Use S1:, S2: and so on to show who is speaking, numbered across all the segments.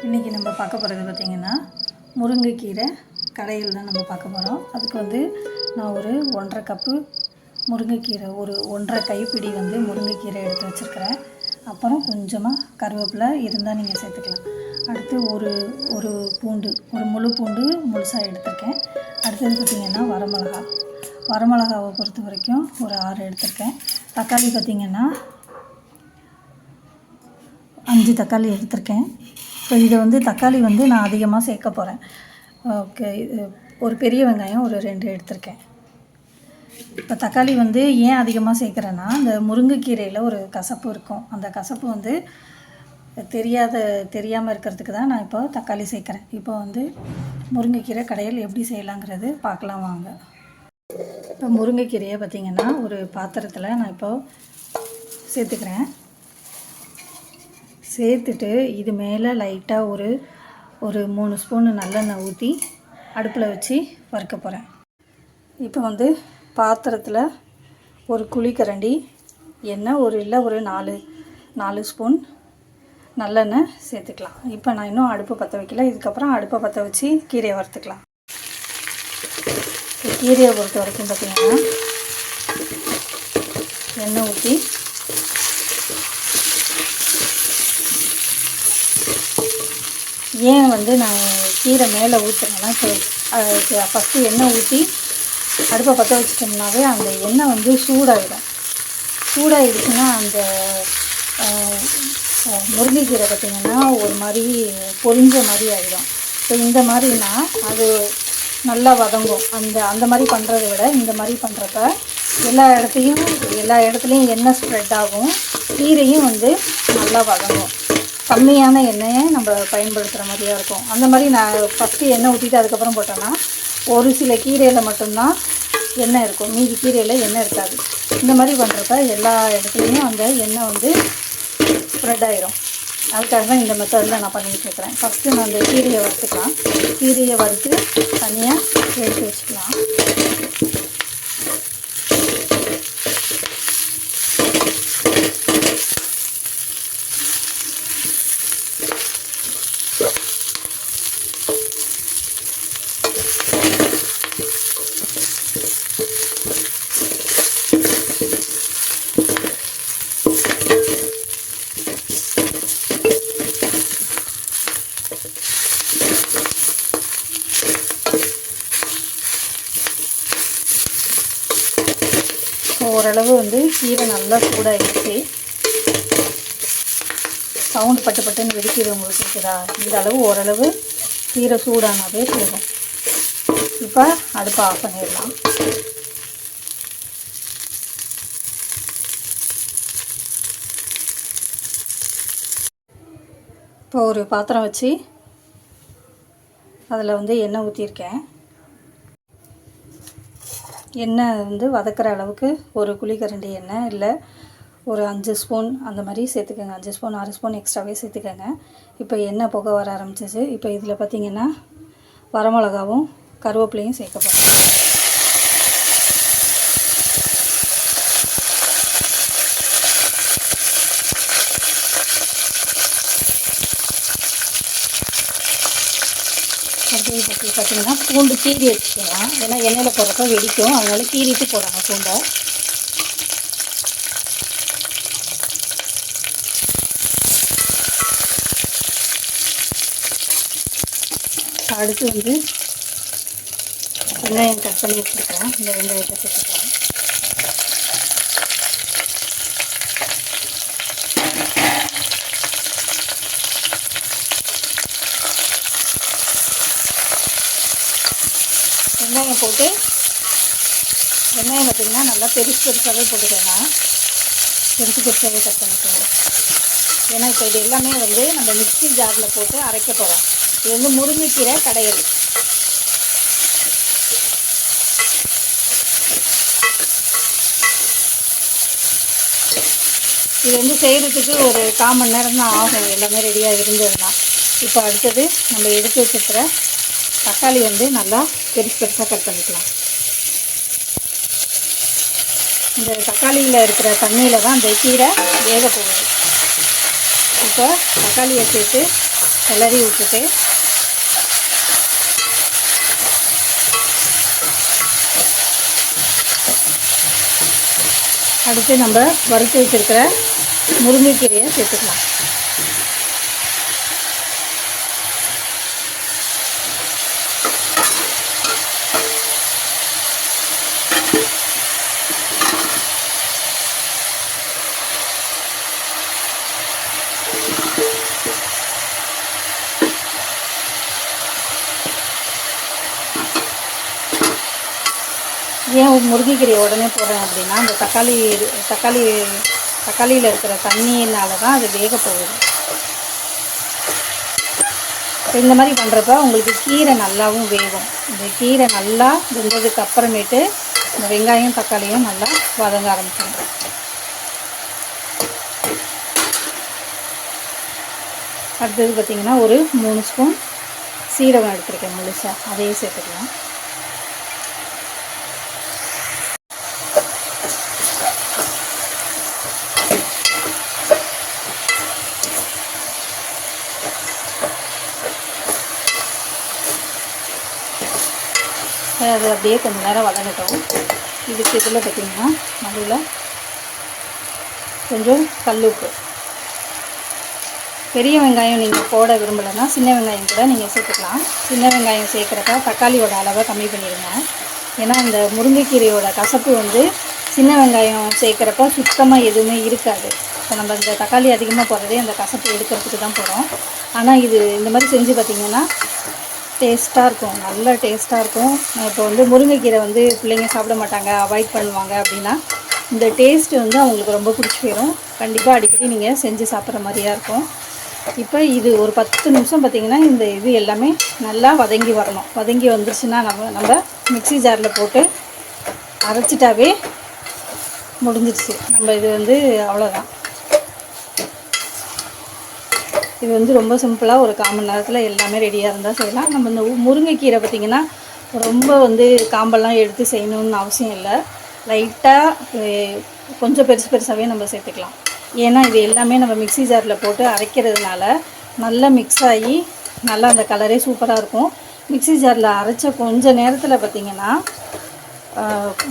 S1: இன்றைக்கி நம்ம பார்க்க போகிறது பார்த்திங்கன்னா முருங்கைக்கீரை கடையில் தான் நம்ம பார்க்க போகிறோம். அதுக்கு வந்து நான் ஒரு 1.5 கப்பு முருங்கைக்கீரை, ஒரு 1.5 கைப்பிடி வந்து முருங்கைக்கீரை எடுத்து வச்சுருக்கிறேன். அப்புறம் கொஞ்சமாக கருவேப்பிலை இருந்தால் நீங்கள் சேர்த்துக்கலாம். அடுத்து ஒரு பூண்டு, ஒரு முழு பூண்டு முழுசாக எடுத்திருக்கேன். அடுத்தது பார்த்திங்கன்னா வரமிளகாவை பொறுத்த வரைக்கும் ஒரு 6 எடுத்திருக்கேன். தக்காளி பார்த்திங்கன்னா 5 தக்காளி எடுத்திருக்கேன். இப்போ இதை வந்து தக்காளி வந்து நான் அதிகமாக சேர்க்க போகிறேன். ஓகே, ஒரு பெரிய வெங்காயம் ஒரு 2 எடுத்திருக்கேன். இப்போ தக்காளி வந்து ஏன் அதிகமாக சேர்க்குறேன்னா, இந்த முருங்கைக்கீரையில் ஒரு கசப்பு இருக்கும். அந்த கசப்பு வந்து தெரியாமல் இருக்கிறதுக்கு தான் நான் இப்போ தக்காளி சேர்க்குறேன். இப்போ வந்து முருங்கைக்கீரை கடையில் எப்படி செய்யலாங்கிறது பார்க்கலாம் வாங்க. இப்போ முருங்கைக்கீரையை பார்த்திங்கன்னா ஒரு பாத்திரத்தில் நான் இப்போ சேர்த்துக்கிறேன். சேர்த்துட்டு இது மேலே லைட்டாக ஒரு 3 ஸ்பூன் நல்லெண்ணெய் ஊற்றி அடுப்பில் வச்சு வறுக்க போகிறேன். இப்போ வந்து பாத்திரத்தில் ஒரு குழிக்கரண்டி எண்ணெய், ஒரு 4 ஸ்பூன் நல்லெண்ணெய் சேர்த்துக்கலாம். இப்போ நான் இன்னும் அடுப்பு பற்ற வைக்கல. இதுக்கப்புறம் அடுப்பை பற்ற வச்சு கீரையை வறுத்துக்கலாம். கீரையை பொறுத்த வரைக்கும் பார்த்திங்கன்னா எண்ணெய் ஊற்றி ஏன் வந்து நான் கீரை மேலே ஊற்றுறேன்னா, இப்போ ஃபஸ்ட்டு எண்ணெய் ஊற்றி அடுப்பை பற்ற வச்சிட்டோம்னாவே அந்த எண்ணெய் வந்து சூடாகிடுச்சுன்னா அந்த முருங்கைக்கீரை பார்த்திங்கன்னா ஒரு மாதிரி பொரிஞ்ச மாதிரி ஆகிடும். இப்போ இந்த மாதிரினா அது நல்லா வதங்கும். அந்த மாதிரி பண்ணுறதை விட இந்த மாதிரி பண்ணுறப்ப எல்லா இடத்துலையும் எண்ணெய் ஸ்ப்ரெட் ஆகும், கீரையும் வந்து நல்லா வதங்கும். கம்மியான எண்ணெயை நம்ம பயன்படுத்துகிற மாதிரியாக இருக்கும். அந்த மாதிரி நான் ஃபஸ்ட்டு எண்ணெய் ஊற்றிட்டு அதுக்கப்புறம் போட்டோன்னா ஒரு சில கீரையில் மட்டும்தான் எண்ணெய் இருக்கும், மீதி கீரையில் எண்ணெய் இருக்காது. இந்த மாதிரி பண்ணுறப்ப எல்லா இடத்துலையும் அந்த எண்ணெய் வந்து ஸ்ப்ரெட் ஆகிரும். அதுக்காக தான் இந்த மெத்தடில் நான் பண்ணிகிட்டு இருக்கிறேன். ஃபஸ்ட்டு நான் அந்த கீரையை வறுத்துக்கலாம். கீரையை வறுத்து தனியாக எடுத்து வச்சுக்கலாம். ஓரளவு வந்து கீரை நல்லா சூடாகிடுச்சு. சவுண்டு பட்டுன்னு வெடிக்கிறது உங்களுக்கு இருக்குதா? இந்த அளவு ஓரளவு கீரை சூடானாவே போதும். இப்போ அடுப்பை ஆஃப் பண்ணிடலாம். இப்போ ஒரு பாத்திரம் வச்சு அதில் வந்து எண்ணெய் ஊற்றிருக்கேன். எண்ணெய் வந்து வதக்கிற அளவுக்கு ஒரு குழிக்கரண்டி எண்ணெய், இல்லை ஒரு 5 ஸ்பூன் அந்த மாதிரி சேர்த்துக்கோங்க. 5 ஸ்பூன் 6 ஸ்பூன் எக்ஸ்ட்ராவே சேர்த்துக்கோங்க. இப்போ எண்ணெய் புகை வர ஆரம்பிச்சிச்சு. இப்போ இதில் பார்த்திங்கன்னா வரமிளகாவும் கருவேப்பிலையும் சேர்க்க போகிறேன். அடுத்தது பார்த்திங்கன்னா பூண்டு கீரி வச்சுக்கலாம். ஏன்னா எண்ணெயில் போடுறப்ப வெடிக்கும், அதனால கீரிட்டு போடுறாங்க பூண்டை. அடுத்து வந்து வெங்காயம் கட் பண்ணி வச்சுருக்கேன். இந்த வெங்காயத்தை சேர்த்துக்கலாம். வெங்காயம் போட்டு வெங்காயம் பார்த்திங்கன்னா நல்லா பெருசாகவே போட்டுக்கோங்க. பெருசாகவே கட் பண்ணிக்கோங்க. ஏன்னா இப்போ இது எல்லாமே வந்து நம்ம மிக்ஸி ஜாரில் போட்டு அரைக்க போகிறோம். இது வந்து முருங்கைக்கீரை கடையல். இது வந்து செய்கிறதுக்கு ஒரு 1/4 மணி நேரம் தான் ஆகும், எல்லாமே ரெடியாக இருந்ததுன்னா. இப்போ அடுத்தது நம்ம எடுத்து வச்சுருக்கிற தக்காளி வந்து நல்லா பெருசாக கட் பண்ணிக்கலாம். இந்த தக்காளியில் இருக்கிற தண்ணியில் தான் இந்த கீரை வேக போகுது. இப்போ தக்காளியை சேர்த்து கிளறி விட்டுட்டு அடுத்து நம்ம வறுத்து வச்சுருக்கிற முருங்கைக்கீரையை சேர்த்துக்கலாம். ஏன் முருங்கைக்கீரையை உடனே போடுறேன் அப்படின்னா, அந்த தக்காளியில் இருக்கிற தண்ணியினால தான் அது வேக போகுது. இந்த மாதிரி பண்ணுறப்ப உங்களுக்கு கீரை நல்லாவும் வேகும். இந்த கீரை நல்லா வெந்ததுக்கு அப்புறமேட்டு இந்த வெங்காயம் தக்காளியும் நல்லா வதங்க ஆரம்பிச்சிடும். அடுத்தது பார்த்திங்கன்னா ஒரு 3 ஸ்பூன் சீரகம் எடுத்துருக்கேன் முழுசாக, அதையும் சேர்த்துக்கலாம். அது அப்படியே கொஞ்சம் நேரம் வதங்கட்டும். இதுக்கு இதில் பார்த்திங்கன்னா நடுவில் கொஞ்சம் கல்லுப்பு. பெரிய வெங்காயம் நீங்கள் போட விரும்பலைன்னா சின்ன வெங்காயம் கூட நீங்கள் சேர்த்துக்கலாம். சின்ன வெங்காயம் சேர்க்குறப்ப தக்காளியோட அளவை கம்மி பண்ணிடுங்க. ஏன்னா இந்த முருங்கைக்கீரையோட கசப்பு வந்து சின்ன வெங்காயம் சேர்க்குறப்ப சுத்தமாக எதுவுமே இருக்காது. இப்போ நம்ம இந்த தக்காளி அதிகமாக போடுறதே அந்த கசப்பு எடுக்கிறதுக்கு தான் போகிறோம். ஆனால் இது இந்த மாதிரி செஞ்சு பார்த்திங்கன்னா டேஸ்ட்டாக இருக்கும், நல்ல டேஸ்ட்டாக இருக்கும். இப்போ வந்து முருங்கைக்கீரை வந்து பிள்ளைங்க சாப்பிட மாட்டாங்க, அவாய்ட் பண்ணுவாங்க அப்படின்னா இந்த டேஸ்ட்டு வந்து அவங்களுக்கு ரொம்ப பிடிச்சி போயிடும். கண்டிப்பாக அடிக்கடி நீங்கள் செஞ்சு சாப்பிட்ற மாதிரியாக இருக்கும். இப்போ இது ஒரு 10 நிமிஷம் பார்த்திங்கன்னா இந்த இது எல்லாமே நல்லா வதங்கி வரணும். வதங்கி வந்துருச்சுன்னா நம்ம மிக்ஸி ஜாரில் போட்டு அரைச்சிட்டாவே முடிஞ்சிடுச்சு. நம்ம இது வந்து அவ்வளோதான். இது வந்து ரொம்ப சிம்பிளாக ஒரு 1/4 மணி நேரத்தில் எல்லாமே ரெடியாக இருந்தால் செய்யலாம். நம்ம இந்த முருங்கைக்கீரை பார்த்திங்கன்னா ரொம்ப வந்து காம்பெல்லாம் எடுத்து செய்யணும்னு அவசியம் இல்லை. லைட்டாக கொஞ்சம் பெருசாகவே நம்ம சேர்த்துக்கலாம். ஏன்னா இது எல்லாமே நம்ம மிக்ஸி ஜாரில் போட்டு அரைக்கிறதுனால நல்லா மிக்ஸ் ஆகி நல்லா அந்த கலரே சூப்பராக இருக்கும். மிக்ஸி ஜாரில் அரைச்ச கொஞ்சம் நேரத்தில் பார்த்திங்கன்னா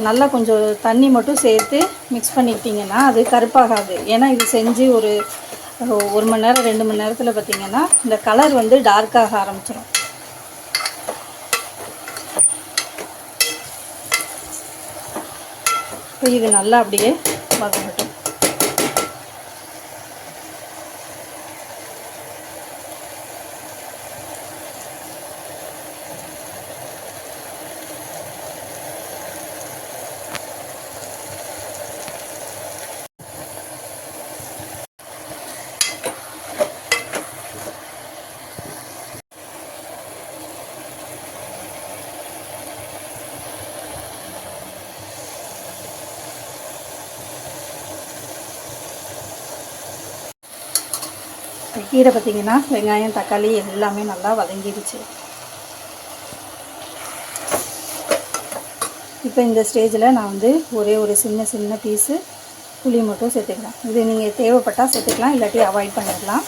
S1: நல்லா கொஞ்சம் தண்ணி மட்டும் சேர்த்து மிக்ஸ் பண்ணிக்கிட்டிங்கன்னா அது கருப்பாகாது. ஏன்னா இது செஞ்சு ஒரு 1 மணி நேரம் 2 மணி நேரத்தில் பார்த்திங்கன்னா இந்த கலர் வந்து டார்க்காக ஆரம்பிச்சிடும். இப்போ இது நல்லா அப்படியே வதங்கட்டும். கீரை பார்த்திங்கன்னா வெங்காயம் தக்காளி எல்லாமே நல்லா வதங்கிடுச்சு. இப்போ இந்த ஸ்டேஜில் நான் வந்து ஒரே ஒரு சின்ன பீஸு புளி மட்டும் சேர்த்துக்கலாம். இது நீங்கள் தேவைப்பட்டால் சேர்த்துக்கலாம், இல்லாட்டி அவாய்ட் பண்ணிடலாம்.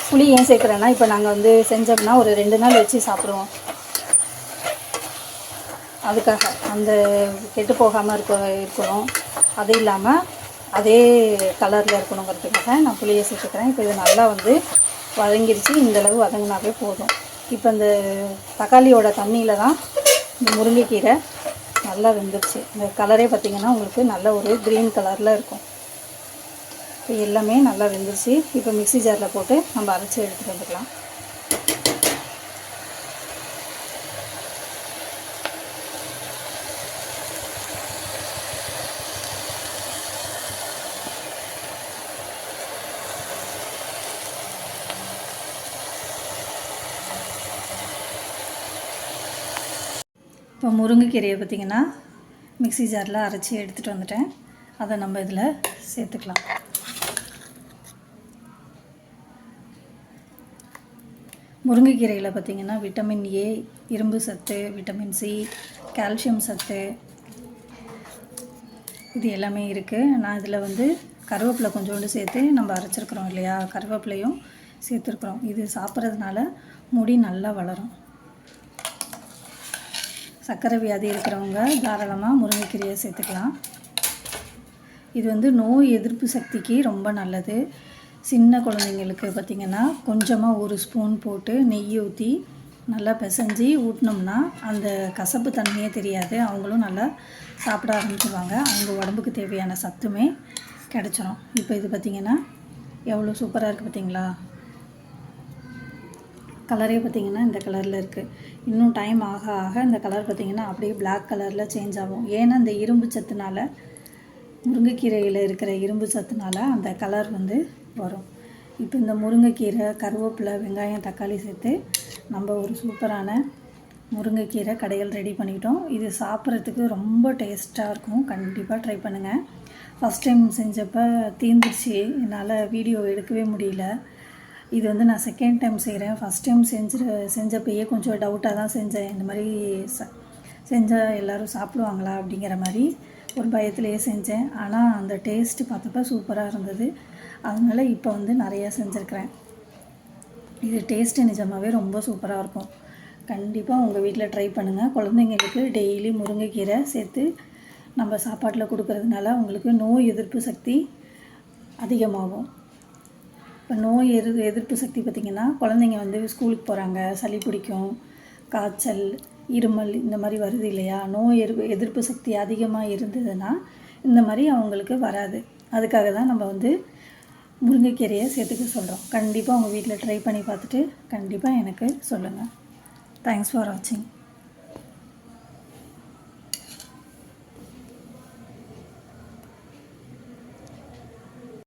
S1: புளி ஏன் சேர்க்குறேன்னா இப்போ நாங்கள் வந்து செஞ்சோம்னா ஒரு 2 நாள் வச்சு சாப்பிடுவோம். அதுக்காக அந்த கெட்டு போகாமல் இருக்கணும். அது இல்லாமல் அதே கலரில் இருக்கணுங்கிறதுக்காக நான் புளியை சேர்த்துக்கிறேன். இப்போ இது நல்லா வந்து வதங்கிடுச்சு. இந்தளவு வதங்கினாவே போதும். இப்போ இந்த தக்காளியோட தண்ணியில் தான் இந்த முருங்கைக்கீரை நல்லா வெந்துடுச்சு. இந்த கலரே பார்த்திங்கன்னா உங்களுக்கு நல்ல ஒரு க்ரீன் கலரில் இருக்கும். இப்போ எல்லாமே நல்லா வெந்துடுச்சு. இப்போ மிக்ஸி ஜாரில் போட்டு நம்ம அரைச்சி எடுத்துகிட்டு வந்துக்கலாம். இப்போ முருங்கைக்கீரையை பார்த்திங்கன்னா மிக்ஸி ஜாரில் அரைச்சி எடுத்துகிட்டு வந்துட்டேன். அதை நம்ம இதில் சேர்த்துக்கலாம். முருங்கைக்கீரையில் பார்த்திங்கன்னா விட்டமின் ஏ, இரும்பு சத்து, விட்டமின் சி, கால்சியம் சத்து இது எல்லாமே இருக்குது. நான் இதில் வந்து கருவேப்பிலை கொஞ்சோண்டு சேர்த்து நம்ம அரைச்சிருக்கிறோம் இல்லையா, கருவேப்பிலையும் சேர்த்துருக்குறோம். இது சாப்பிட்றதுனால முடி நல்லா வளரும். சர்க்கரை வியாதி இருக்கிறவங்க தாராளமாக முருங்கைக்கீரையை சேர்த்துக்கலாம். இது வந்து நோய் எதிர்ப்பு சக்திக்கு ரொம்ப நல்லது. சின்ன குழந்தைங்களுக்கு பார்த்திங்கன்னா கொஞ்சமாக 1 ஸ்பூன் போட்டு நெய் ஊற்றி நல்லா பிசைஞ்சு ஊட்டினோம்னா அந்த கசப்பு தன்மையே தெரியாது. அவங்களும் நல்லா சாப்பிட ஆரம்பிச்சிடுவாங்க. அவங்க உடம்புக்கு தேவையான சத்துமே கிடச்சிரும். இப்போ இது பார்த்திங்கன்னா எவ்வளோ சூப்பராக இருக்குது பார்த்திங்களா? கலரே பார்த்திங்கன்னா இந்த கலரில் இருக்குது. இன்னும் டைம் ஆக ஆக இந்த கலர் பார்த்திங்கன்னா அப்படியே பிளாக் கலரில் சேஞ்ச் ஆகும். ஏன்னா இந்த இரும்பு சத்துனால, முருங்கைக்கீரையில் இருக்கிற இரும்பு சத்துனால அந்த கலர் வந்து வரும். இப்போ இந்த முருங்கைக்கீரை, கருவேப்பிலை, வெங்காயம், தக்காளி சேர்த்து நம்ம ஒரு சூப்பரான முருங்கைக்கீரை கடைகள் ரெடி பண்ணிக்கிட்டோம். இது சாப்பிட்றதுக்கு ரொம்ப டேஸ்ட்டாக இருக்கும். கண்டிப்பாக ட்ரை பண்ணுங்கள். ஃபஸ்ட் டைம் செஞ்சப்போ தீர்ந்துச்சு, என்னால் வீடியோ எடுக்கவே முடியல. இது வந்து நான் செகண்ட் டைம் செய்கிறேன். ஃபஸ்ட் டைம் செஞ்சப்பயே கொஞ்சம் டவுட்டாக தான் செஞ்சேன். இந்த மாதிரி செஞ்சால் எல்லோரும் சாப்பிடுவாங்களா அப்படிங்கிற மாதிரி ஒரு பயத்திலேயே செஞ்சேன். ஆனால் அந்த டேஸ்ட்டு பார்த்தப்ப சூப்பராக இருந்தது. அதனால் இப்போ வந்து நிறையா செஞ்சுருக்கிறேன். இது டேஸ்ட்டு நிஜமாகவே ரொம்ப சூப்பராக இருக்கும். கண்டிப்பாக உங்கள் வீட்டில் ட்ரை பண்ணுங்கள். குழந்தைங்களுக்கு டெய்லி முருங்கைக்கீரை சேர்த்து நம்ம சாப்பாட்டில் கொடுக்கறதுனால உங்களுக்கு நோய் எதிர்ப்பு சக்தி அதிகமாகும். இப்போ நோய் எதிர்ப்பு சக்தி பார்த்திங்கன்னா குழந்தைங்க வந்து ஸ்கூலுக்கு போகிறாங்க, சளி பிடிக்கும், காய்ச்சல், இருமல் இந்த மாதிரி வருது இல்லையா? நோய் எதிர்ப்பு சக்தி அதிகமாக இருந்ததுன்னா இந்த மாதிரி அவங்களுக்கு வராது. அதுக்காக தான் நம்ம வந்து முருங்கைக்கீரையை சேர்த்துக்க சொல்கிறோம். கண்டிப்பாக உங்கள் வீட்டில் ட்ரை பண்ணி பார்த்துட்டு கண்டிப்பாக எனக்கு சொல்லுங்கள். தேங்க்ஸ் ஃபார் வாட்சிங்.